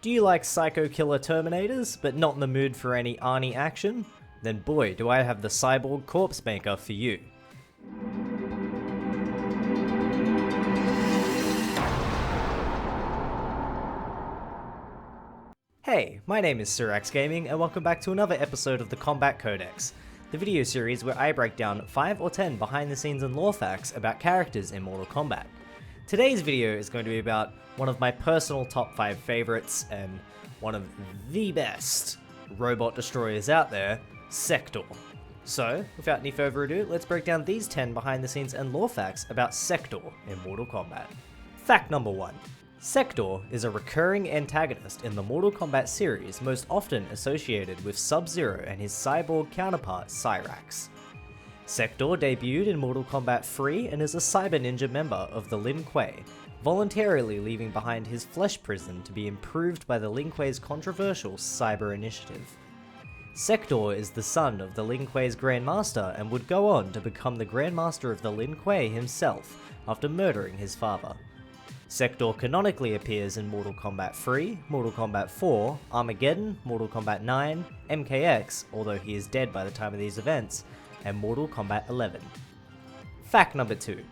Do you like psycho killer Terminators, but not in the mood for any Arnie action? Then boy, do I have the Cyborg Corpse Maker for you. Hey, my name is Sirax Gaming, and welcome back to another episode of the Kombat Codex, the video series where I break down 5 or 10 behind the scenes and lore facts about characters in Mortal Kombat. Today's video is going to be about one of my personal top 5 favorites and one of the best robot destroyers out there, Sektor. So, without any further ado, let's break down these 10 behind the scenes and lore facts about Sektor in Mortal Kombat. Fact number 1. Sektor is a recurring antagonist in the Mortal Kombat series, most often associated with Sub-Zero and his cyborg counterpart, Cyrax. Sektor debuted in Mortal Kombat 3 and is a cyber ninja member of the Lin Kuei, voluntarily leaving behind his flesh prison to be improved by the Lin Kuei's controversial cyber initiative. Sektor is the son of the Lin Kuei's Grandmaster and would go on to become the Grandmaster of the Lin Kuei himself after murdering his father. Sektor canonically appears in Mortal Kombat 3, Mortal Kombat 4, Armageddon, Mortal Kombat 9, MKX, although he is dead by the time of these events, and Mortal Kombat 11. Fact number 2.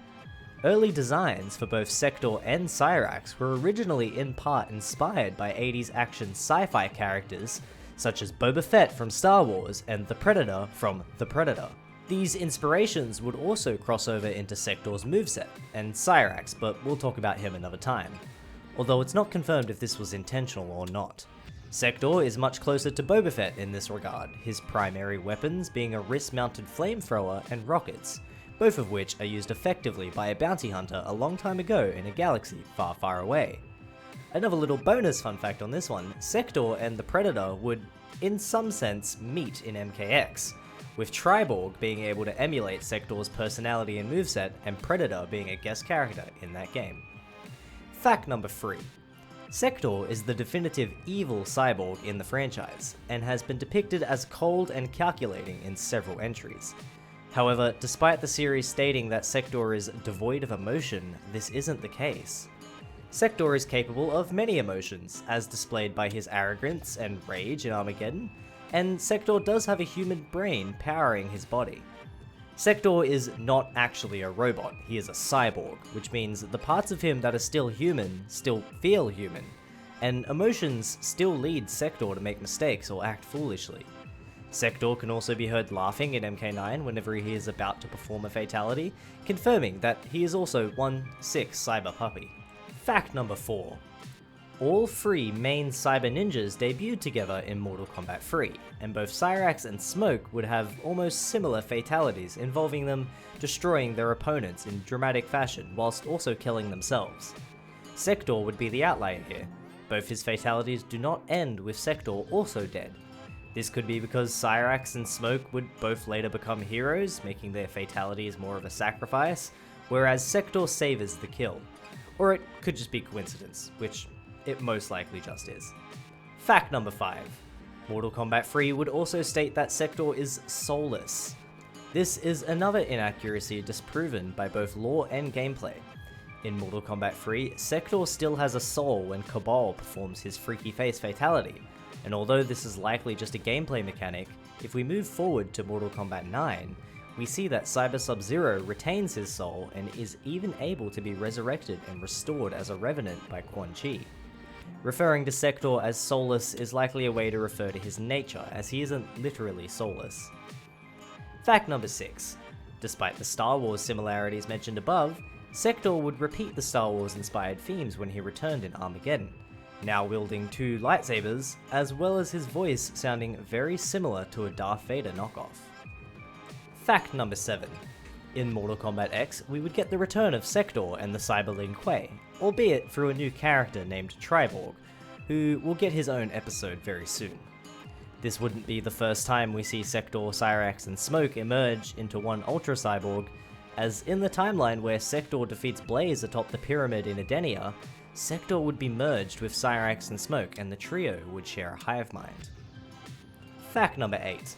Early designs for both Sektor and Cyrax were originally in part inspired by 80s action sci-fi characters such as Boba Fett from Star Wars and the Predator from The Predator. These inspirations would also cross over into Sektor's moveset and Cyrax, but we'll talk about him another time, although it's not confirmed if this was intentional or not. Sektor is much closer to Boba Fett in this regard, his primary weapons being a wrist-mounted flamethrower and rockets, both of which are used effectively by a bounty hunter a long time ago in a galaxy far, far away. Another little bonus fun fact on this one, Sektor and the Predator would, in some sense, meet in MKX, with Triborg being able to emulate Sektor's personality and moveset, and Predator being a guest character in that game. Fact number 3. Sektor is the definitive evil cyborg in the franchise, and has been depicted as cold and calculating in several entries. However, despite the series stating that Sektor is devoid of emotion, this isn't the case. Sektor is capable of many emotions, as displayed by his arrogance and rage in Armageddon, and Sektor does have a human brain powering his body. Sektor is not actually a robot, he is a cyborg, which means the parts of him that are still human still feel human, and emotions still lead Sektor to make mistakes or act foolishly. Sektor can also be heard laughing in MK9 whenever he is about to perform a fatality, confirming that he is also one sick cyber puppy. Fact number 4. All 3 main cyber ninjas debuted together in Mortal Kombat 3, and both Cyrax and Smoke would have almost similar fatalities involving them destroying their opponents in dramatic fashion whilst also killing themselves. Sektor would be the outlier here. Both his fatalities do not end with Sektor also dead. This could be because Cyrax and Smoke would both later become heroes, making their fatalities more of a sacrifice, whereas Sektor savors the kill. Or it could just be coincidence, which it most likely just is. Fact number 5. Mortal Kombat 3 would also state that Sektor is soulless. This is another inaccuracy disproven by both lore and gameplay. In Mortal Kombat 3, Sektor still has a soul when Kabal performs his freaky face fatality, and although this is likely just a gameplay mechanic, if we move forward to Mortal Kombat 9, we see that Cyber Sub-Zero retains his soul and is even able to be resurrected and restored as a revenant by Quan Chi. Referring to Sektor as soulless is likely a way to refer to his nature, as he isn't literally soulless. Fact number 6. Despite the Star Wars similarities mentioned above, Sektor would repeat the Star Wars inspired themes when he returned in Armageddon, now wielding 2 lightsabers, as well as his voice sounding very similar to a Darth Vader knockoff. Fact number 7. In Mortal Kombat X, we would get the return of Sektor and the Cyber Lin Kuei, albeit through a new character named Triborg, who will get his own episode very soon. This wouldn't be the first time we see Sektor, Cyrax, and Smoke emerge into one Ultra Cyborg, as in the timeline where Sektor defeats Blaze atop the pyramid in Edenia, Sektor would be merged with Cyrax and Smoke, and the trio would share a hive mind. Fact number 8.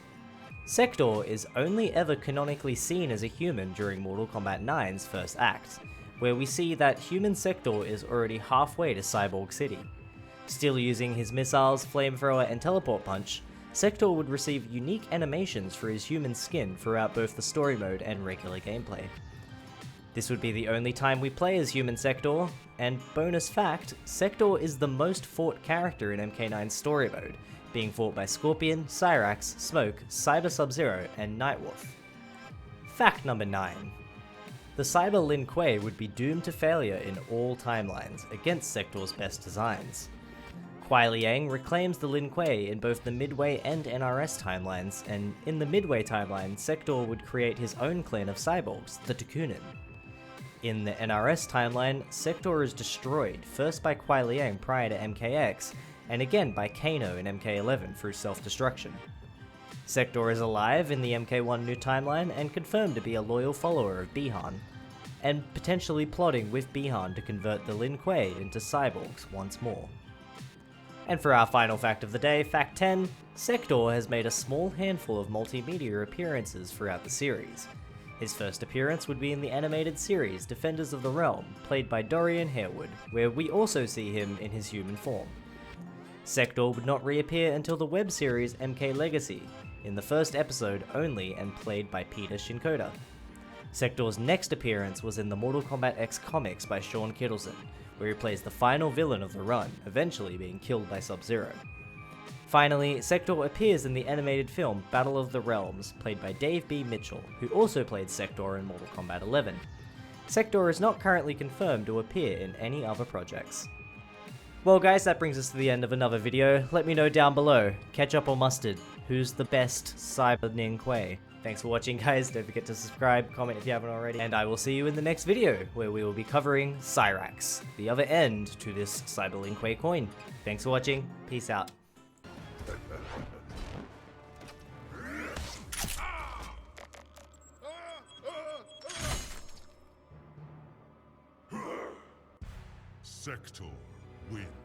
Sektor is only ever canonically seen as a human during Mortal Kombat 9's first act, where we see that human Sektor is already halfway to Cyborg City. Still using his missiles, flamethrower, and teleport punch, Sektor would receive unique animations for his human skin throughout both the story mode and regular gameplay. This would be the only time we play as human Sektor, and bonus fact, Sektor is the most fought character in MK9's story mode, being fought by Scorpion, Cyrax, Smoke, Cyber Sub-Zero, and Nightwolf. Fact number 9. The Cyber Lin Kuei would be doomed to failure in all timelines, against Sektor's best designs. Kuai Liang reclaims the Lin Kuei in both the Midway and NRS timelines, and in the Midway timeline, Sektor would create his own clan of cyborgs, the Takunin. In the NRS timeline, Sektor is destroyed, first by Kuai Liang prior to MKX, and again by Kano in MK11 through self-destruction. Sektor is alive in the MK1 new timeline and confirmed to be a loyal follower of Bihan, and potentially plotting with Bihan to convert the Lin Kuei into cyborgs once more. And for our final fact of the day, fact 10, Sektor has made a small handful of multimedia appearances throughout the series. His first appearance would be in the animated series Defenders of the Realm, played by Dorian Harewood, where we also see him in his human form. Sektor would not reappear until the web series MK Legacy, in the first episode only and played by Peter Shinkoda. Sektor's next appearance was in the Mortal Kombat X comics by Sean Kittleson, where he plays the final villain of the run, eventually being killed by Sub-Zero. Finally, Sektor appears in the animated film Battle of the Realms, played by Dave B. Mitchell, who also played Sektor in Mortal Kombat 11. Sektor is not currently confirmed to appear in any other projects. Well guys, that brings us to the end of another video. Let me know down below, ketchup or mustard, who's the best Cyber Lin Kuei? Thanks for watching guys, don't forget to subscribe, comment if you haven't already, and I will see you in the next video, where we will be covering Cyrax, the other end to this Cyber Lin Kuei coin. Thanks for watching, peace out. Sektor wins.